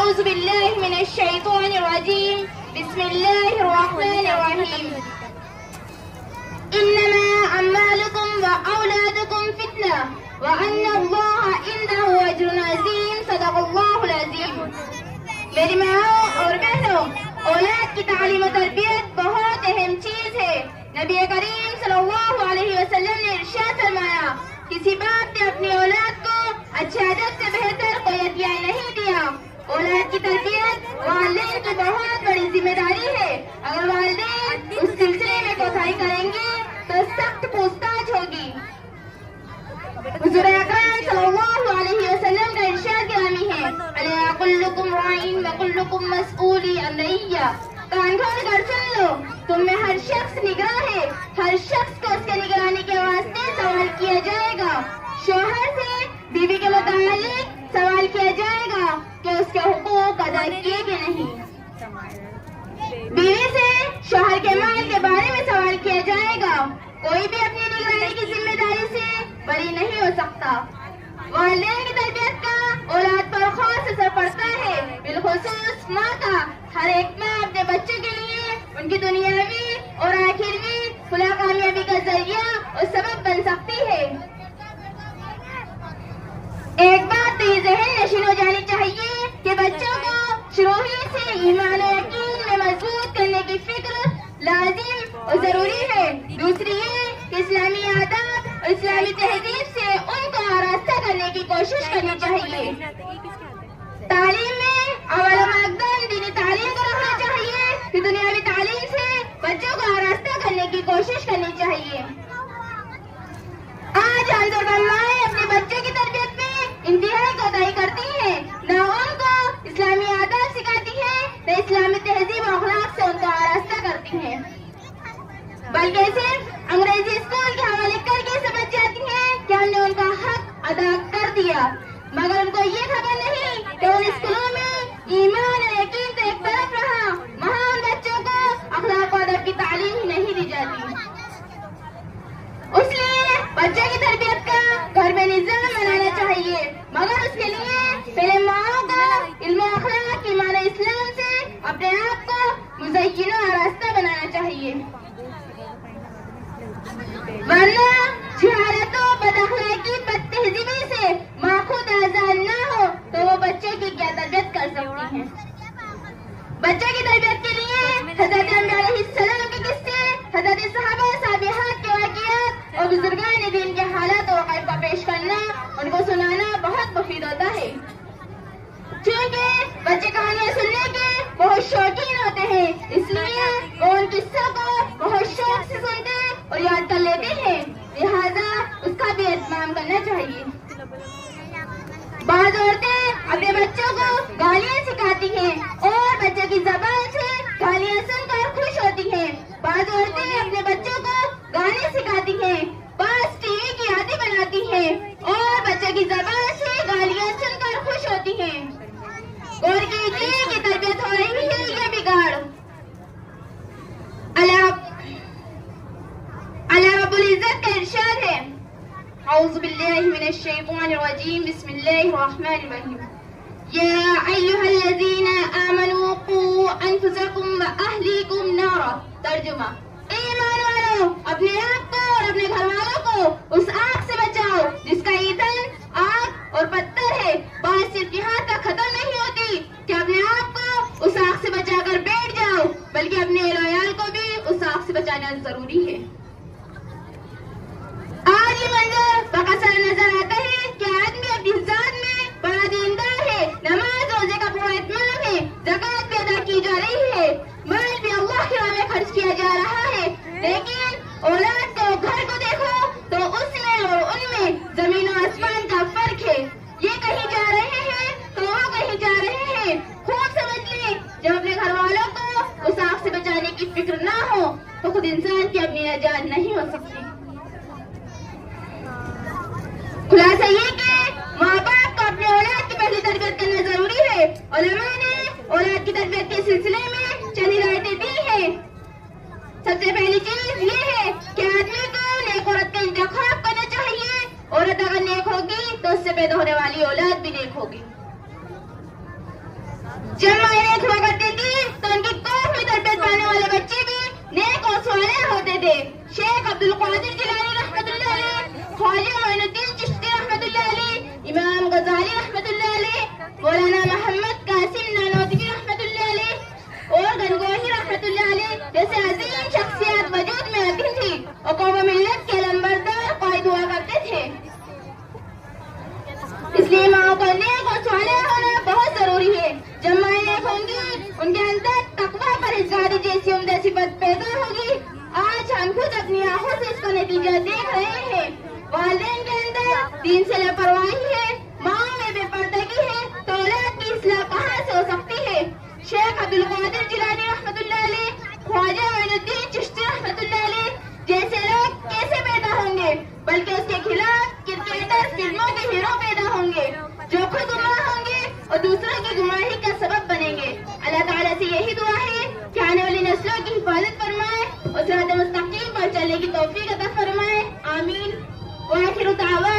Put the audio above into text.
औज़ु बिल्लाहि मिनश शैतानिर रजीम बिस्मिल्लाहिर रहमानिर रहीम इन्नमा अम्वालुकुम व औलादुकुम फितना व अन्नल्लाह इंदहु अज्रुन अज़ीम सदक़ल्लाहुल अज़ीम। मेरी माओ और बहनों, औलाद की तालीम और तरबियत बहुत अहम चीज है। नबी करीम सल्लल्लाहु अलैहि वसल्लम ने इरशाद फरमाया, किसी बाप ने अपनी औलाद को अच्छे अदब से बेहतर कोई अतिया नहीं दिया। औलाद की तरबियत वालिदैन की बहुत बड़ी जिम्मेदारी है। अगर वालिदैन उस सिलसिले में कोताही करेंगे तो सख्त पूछताछ होगी। हुज़ूर अकरम सल्लल्लाहु अलैहि वसल्लम का इरशाद गिरामी है, अला कुल्लुकुम राइन व कुल्लुकुम मसऊली अन रइय्या। कान खोल कर सुन लो, तुम में हर शख्स निगरान है, हर शख्स को उसके निगरानी के वास्ते सवाल किया जाएगा। शोहर से बीवी के मुतालिक सवाल किया जाएगा कि उसके हुकूक अदा किए कि नहीं। बीवी से शोहर के माल के बारे में सवाल किया जाएगा। कोई भी अपनी निगरानी की जिम्मेदारी से बरी नहीं हो सकता। वालिदैन की तरबियत का औलाद पर खास असर पड़ता है। बिलखुसूस माँ का। हर एक माँ अपने बच्चों के लिए उनकी दुनियावी और आखिरवी फुला कामयाबी का जरिया और सबब बन सकती है। एक बात तो ये ज़हन नशीन हो जानी चाहिए कि बच्चों को शुरू ही से ईमान और यकीन में मजबूत करने की फिक्र लाजिम और जरूरी है। दूसरी ये कि इस्लामी आदाब और इस्लामी तहजीब से उनको आरास्ता करने की कोशिश करनी चाहिए। तालीम में अव्वल मकदम दीनी तालीम को रखना चाहिए, फिर दुनियावी तालीम से बच्चों को आरास्ता करने की कोशिश करनी चाहिए। आज हम माएं अपने बच्चों की तरबियत में इंतहाई कोताही करती हैं। न उनको इस्लामी आदाब सिखाती हैं, न इस्लामी तहजीब और अखलाक से उनको आरास्ता करती हैं, बल्कि सिर्फ अंग्रेजी स्कूल के हवाले करके समझ जाती हैं कि हमने उनका हक अदा कर दिया, मगर उनको ये खबर नहीं कि उन स्कूलों में ईमान और यकीन तो एक तरफ रहा, महान बच्चों को अखलाक और अदब की तालीम ही नहीं दी जाती। इसलिए बच्चों की तरबियत का घर में निजाम बनाना चाहिए, मगर उसके लिए पहले माओ को इल्म अखलाक ईमान इस्लाम से अपने आप को मुज़य्यिन और आरास्ता बनाना चाहिए। वरना जहालतों, बदअखलाकी, बदतहजीबी से माँ खुद आजाद न हो तो वो बच्चे की क्या तरबियत कर सकती है। बच्चे की तरबियत के लिए हज़रत अंबिया अलैहिस्सलाम के किस्से, हज़रत सहाबा साबिहात के वाक़ियात और बुजुर्गान दीन के हालात और वाक़ाइक़ को पेश करना, उनको सुनाना बहुत मुफीद होता है। क्योंकि बच्चे कहानियाँ सुनने के बहुत शौकीन होते हैं, इसलिए वो उन किस्सों को बहुत शौक से सुनते और याद कर लेते हैं, लिहाजा उसका भी एहतमाम करना चाहिए। बाज़ औरतें अपने बच्चों को गालियाँ सिखाती हैं और बच्चे की ज़बान से गालियाँ सुनकर खुश होती हैं। बाज़ औरतें अपने बच्चों को गाने सिखाती हैं, बाज़ टीवी की आदी बनाती हैं और बच्चे की ज़बान से गालियाँ सुनकर खुश होती हैं। और की तरबियत हो रही है ये बिगाड़। अल्लाह रब्बुल इज्जत का इरशाद है, औज़ु बिल्लाहि मिनश शैतानिर रजीम बिस्मिल्लाहिर रहमानिर रहीम या अय्युहल्लज़ीना आमनू क़ू अनफुसकुम व अहलीकुम नारा। तर्जुमा, ईमान वालों, अपने आप को और अपने घर वालों को उस आग से बचाओ जिसका ईंधन आग और पत्थर है। बात सिर्फ जिहाद का खत्म नहीं होती कि अपने आप को उस आग से बचाकर बैठ जाओ, बल्कि अपने अहल को भी उस आग से बचाना जरूरी है। आज ये मंजर बकसर नजर आता है कि आदमी अपनी जात में बड़ा दीनदार है, नमाज रोजे का पूरा इत्मीनान है, ज़कात भी अदा की जा रही है, माल भी अल्लाह की राह में खर्च किया जा रहा है, लेकिन औलाद को, घर को देखो तो उसमें और उनमें जमीन और आसमान का फर्क है। ये कहीं जा रहे हैं तो वो कहीं जा रहे हैं। खूब समझ ले, जब अपने घर वालों को उस आग से बचाने की फिक्र ना हो तो खुद इंसान की अपनी निजात नहीं हो सकती। खुलासा ये कि माँ बाप को अपने औलाद की पहली तरबियत करना जरूरी है। उलमा ने औलाद की तरबियत के सिलसिले में चंद हिदायतें दी है। सबसे पहली चीज ये है कि आदमी को नेक औरत का इंतखाब करना चाहिए। औरत अगर नेक होगी तो उससे पैदा होने वाली औलाद भी नेक होगी। जब मायने हुआ करती थी तो उनकी कौम में तरबियत पाने वाले बच्चे भी नेक और सालेह होते थे। शेख अब्दुल कादिर जिलानी रहमतुल्लाह अलैह, ख्वाजा मोइनुद्दीन चिश्ती रहमतुल्लाह अलैह, इमाम गजाली रहमतुल्लाह अलैह, मौलाना मोहम्मद कासिम नानोतवी रहमतुल्लाह अलैह और गनगोही रहमतुल्लाह अलैह जैसे अजीम शख्सियत वजूद में आती थी और कौम मिल्लत के लंबरदार कायद हुआ करते थे। इसलिए माओ का नेक और सालेह होना बहुत जरूरी है। जब माएं नेक होंगी उनके अंदर तकवा परहेज़गारी जैसी उम्दा सिफत पैदा होगी। आज हम खुद अपनी आंखों से इसका नतीजा देख रहे हैं। वालिदैन के अंदर दीन से लापरवाही है, माओ में बेपर्दगी है, तो औलाद की इस्लाह कहाँ से हो सकती है। शेख अब्दुल कादिर जिलानी रहमतुल्लाह अलैह, ख्वाजा मोइनुद्दीन चिश्ती रहमतुल्लाह अलैह जैसे लोग कैसे पैदा होंगे, बल्कि उसके खिलाफ क्रिकेटर फिल्मों के हीरो पैदा होंगे जो खुद गुमराह होंगे और दूसरों की गुमराही का सबब बनेंगे। अल्लाह ताला से यही दुआ है कि आने वाली नस्लों की हिफाजत फरमाए और सिरात मुस्तकीम पर चलने की तौफीक अता फरमाए। आमीन। व आखिरु दावा